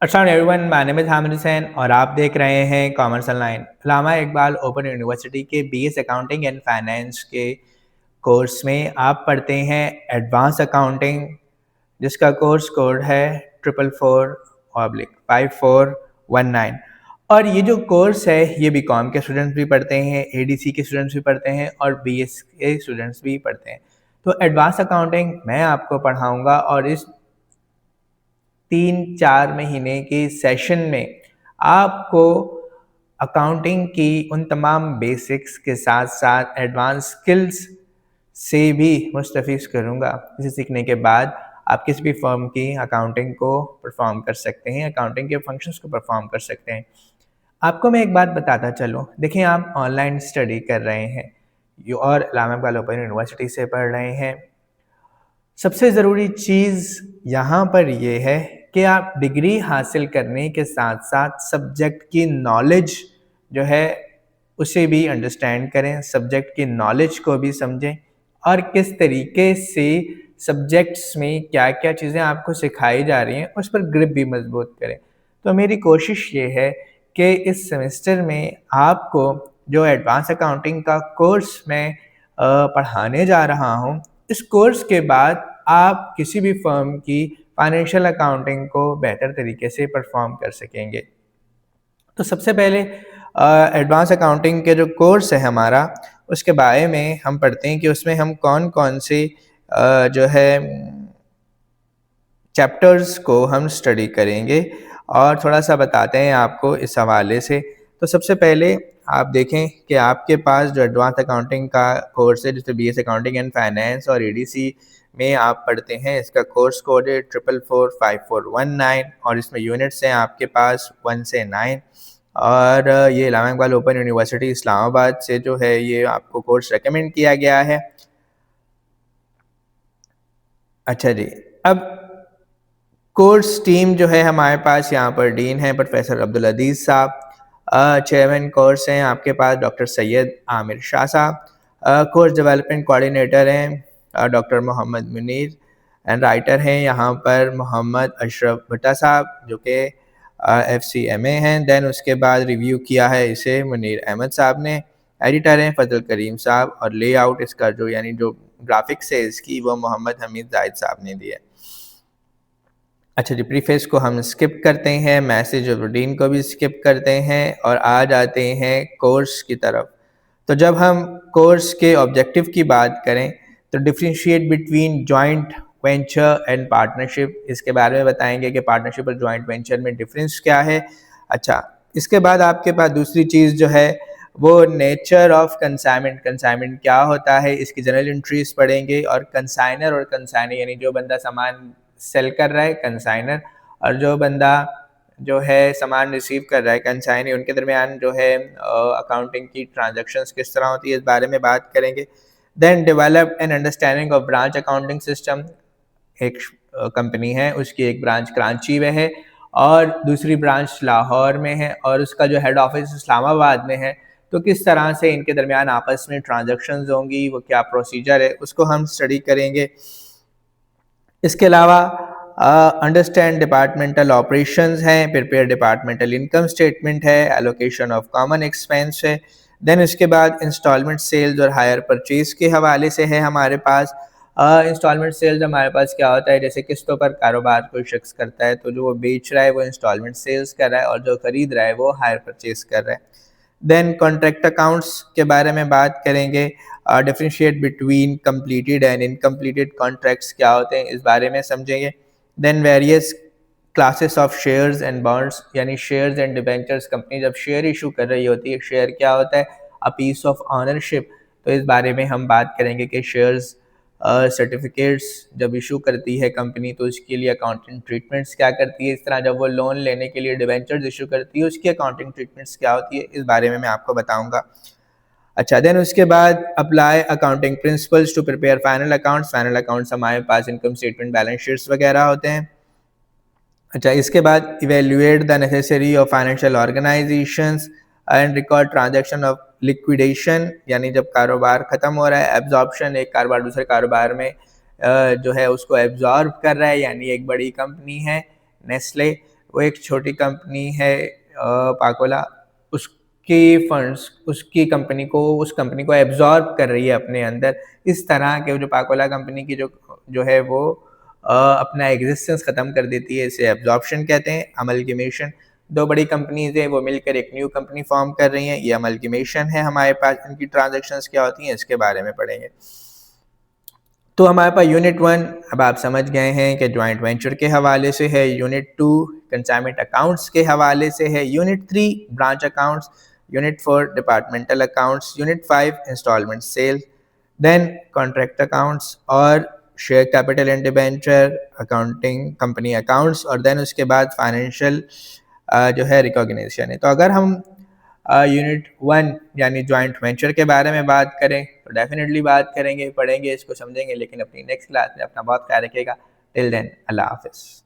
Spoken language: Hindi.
अस्सलाम everyone, my name is Hamid Hussain और आप देख रहे हैं कॉमर्स ऑनलाइन। अल्लामा इकबाल ओपन यूनिवर्सिटी के बीएस अकाउंटिंग एंड फाइनेंस के कोर्स में आप पढ़ते हैं एडवांस अकाउंटिंग, जिसका कोर्स कोड है 444/5419। और ये जो कोर्स है ये बीकॉम के स्टूडेंट्स भी पढ़ते हैं, एडीसी के स्टूडेंट्स भी पढ़ते हैं और बीएस के स्टूडेंट्स भी पढ़ते हैं। तो एडवांस अकाउंटिंग मैं आपको पढ़ाऊँगा और इस 3-4 महीने के सेशन में आपको अकाउंटिंग की उन तमाम बेसिक्स के साथ-साथ एडवांस स्किल्स से भी मुस्तफ़ीज़ करूँगा। इसे सीखने के बाद आप किसी भी फ़र्म की अकाउंटिंग को परफ़ॉर्म कर सकते हैं, अकाउंटिंग के फंक्शंस को परफ़ॉर्म कर सकते हैं। आपको मैं एक बात बताता चलूँ, देखिए आप ऑनलाइन स्टडी कर रहे हैं और अल्लामा इक़बाल ओपन यूनिवर्सिटी से पढ़ रहे हैं। सबसे ज़रूरी चीज़ यहाँ पर ये है कि आप डिग्री हासिल करने के साथ-साथ सब्जेक्ट की नॉलेज जो है उसे भी अंडरस्टैंड करें, सब्जेक्ट की नॉलेज को भी समझें और किस तरीके से सब्जेक्ट्स में क्या-क्या चीज़ें आपको सिखाई जा रही हैं, उस पर ग्रिप भी मज़बूत करें। तो मेरी कोशिश ये है कि इस सेमेस्टर में आपको जो एडवांस अकाउंटिंग का कोर्स मैं पढ़ाने जा रहा हूँ, इस कोर्स के बाद आप किसी भी फर्म की फाइनेंशियल अकाउंटिंग को बेहतर तरीके से परफॉर्म कर सकेंगे। तो सबसे पहले एडवांस अकाउंटिंग के जो कोर्स है हमारा, उसके बारे में हम पढ़ते हैं कि उसमें हम कौन-कौन से जो है चैप्टर्स को हम स्टडी करेंगे और थोड़ा-सा बताते हैं आपको इस हवाले से। तो सबसे पहले आप देखें कि आपके पास जो एडवांस अकाउंटिंग का कोर्स है, जैसे बीएस अकाउंटिंग एंड फाइनेंस और एडीसी में आप पढ़ते हैं, इसका कोर्स कोड है 444/5419 और इसमें यूनिट्स हैं आपके पास 1 से 9 और ये अल्लामा इक़बाल ओपन यूनिवर्सिटी इस्लामाबाद से जो है ये आपको कोर्स रिकमेंड किया गया है। अच्छा जी, अब कोर्स टीम जो है हमारे पास यहाँ पर डीन है प्रोफेसर अब्दुल अज़ीज़ साहब, चेयरमैन कोर्स हैं आपके पास doctor Syed Aamir Shah Sahab, course development coordinator हैं doctor Mohammad Munir and writer हैं यहाँ पर मोहम्मद अशरफ भट्टा साहब जो कि एफसीएमए हैं। देन उसके बाद रिव्यू किया है इसे मुनीर अहमद साहब ने, एडिटर हैं फजल करीम साहब और लेआउट इसका जो यानी जो ग्राफिक्स है इसकी वो मोहम्मद हमीद जाहिद साहब ने दी है। अच्छा जी, प्रीफेस को हम स्किप करते हैं, मैसेज और रूटीन को भी स्किप करते हैं और आ जाते हैं कोर्स की तरफ। तो जब हम कोर्स के ऑब्जेक्टिव की बात करें तो differentiate between joint venture and partnership, इसके बारे में बताएंगे कि पार्टनरशिप और जॉइंट वेंचर में डिफरेंस क्या है। अच्छा, इसके बाद आपके पास दूसरी चीज़ जो है वो नेचर ऑफ कंसाइनमेंट, कंसाइनमेंट क्या होता है, इसकी जनरल एंट्रीज पढ़ेंगे और कंसाइनर और कंसाइनी यानी जो बंदा सामान सेल कर रहा है कंसाइनर और जो बंदा जो है सामान रिसीव कर रहा है कंसाइनी, उनके दरमियान जो है अकाउंटिंग की ट्रांजैक्शंस किस तरह होती है इस बारे में बात करेंगे। Then develop an understanding of branch accounting system, एक कंपनी है उसकी एक ब्रांच कराची में है और दूसरी ब्रांच लाहौर में है और उसका जो हेड ऑफिस इस्लामाबाद में है। तो किस तरह से इनके दरमियान आपस में ट्रांजैक्शंस होंगी, वो क्या प्रोसीजर है, उसको हम स्टडी करेंगे। इसके अलावा अंडरस्टैंड डिपार्टमेंटल ऑपरेशंस हैं, प्रिपेयर डिपार्टमेंटल इनकम स्टेटमेंट है, एलोकेशन ऑफ कॉमन एक्सपेंस है। देन इसके बाद इंस्टॉलमेंट सेल्स और हायर परचेज के हवाले से है हमारे पास। इंस्टॉलमेंट सेल्स हमारे पास क्या होता है, जैसे किस्तों पर कारोबार कोई शख्स करता है तो जो वो बेच रहा है वो इंस्टॉलमेंट सेल्स कर रहा है और जो खरीद रहा है वो हायर परचेज कर रहा है। देन कॉन्ट्रैक्ट अकाउंट्स के बारे में बात करेंगे, differentiate between completed and incompleted contracts क्या होते हैं इस बारे में समझेंगे। Then various classes of shares and bonds, यानी शेयर्स एंड डिबेंचर्स, कंपनी जब शेयर इशू कर रही होती है, शेयर क्या होता है, अ पीस ऑफ ऑनरशिप। तो इस बारे में हम बात करेंगे कि शेयर्स सर्टिफिकेट्स जब इशू करती है कंपनी तो उसके लिए अकाउंटिंग ट्रीटमेंट्स क्या करती है, इस तरह जब वो लोन लेने के लिए डिबेंचर्स इशू करती है उसकी अकाउंटिंग ट्रीटमेंट्स क्या होती है, इस बारे में मैं आपको बताऊंगा। अच्छा, देन उसके बाद apply accounting principles to prepare final accounts, final accounts हमारे पास इनकम स्टेटमेंट बैलेंस शीट्स वगैरह होते हैं। अच्छा, इसके बाद evaluate the necessary of financial organisations and record transaction of liquidation, यानी जब कारोबार ख़त्म हो रहा है, एब्जॉर्प्शन, एक कारोबार दूसरे कारोबार में जो है उसको एब्जॉर्ब कर रहा है, यानी एक बड़ी कंपनी है नेस्ले, वो एक छोटी कंपनी है पाकोला, उसकी फंड्स उस कंपनी को एब्ज़ॉर्ब कर रही है अपने अंदर। इस तरह के जो पाकोला कंपनी की जो है वो अपना एग्ज़िस्टेंस ख़त्म कर देती है, इसे एब्ज़ॉर्प्शन कहते हैं, अमलगमेशन। 2 बड़ी कंपनीज़ हैं, वो मिलकर एक न्यू कंपनी फ़ॉर्म कर रही हैं, ये अमलगमेशन है हमारे पास। इनकी ट्रांज़ैक्शंस क्या होती हैं, इसके बारे में पढ़ेंगे। तो हमारे पास यूनिट 1 अब आप समझ गए हैं कि जॉइंट वेंचर के हवाले से है, यूनिट 2 कंसाइनमेंट अकाउंट्स के हवाले से है, unit 3 branch accounts, unit 4 departmental accounts, unit 5 instalment sale, then contract accounts और share capital and debenture, accounting company accounts और देन उसके बाद फाइनेंशियल जो है रिकॉग्निशन है। तो अगर हम यूनिट 1 यानी जॉइंट वेंचर के बारे में बात करें तो डेफिनेटली बात करेंगे, पढ़ेंगे, इसको समझेंगे, लेकिन अपनी नेक्स्ट क्लास में अपना बहुत ख्याल रखिएगा। टिल देन अल्लाह हाफ़िज़।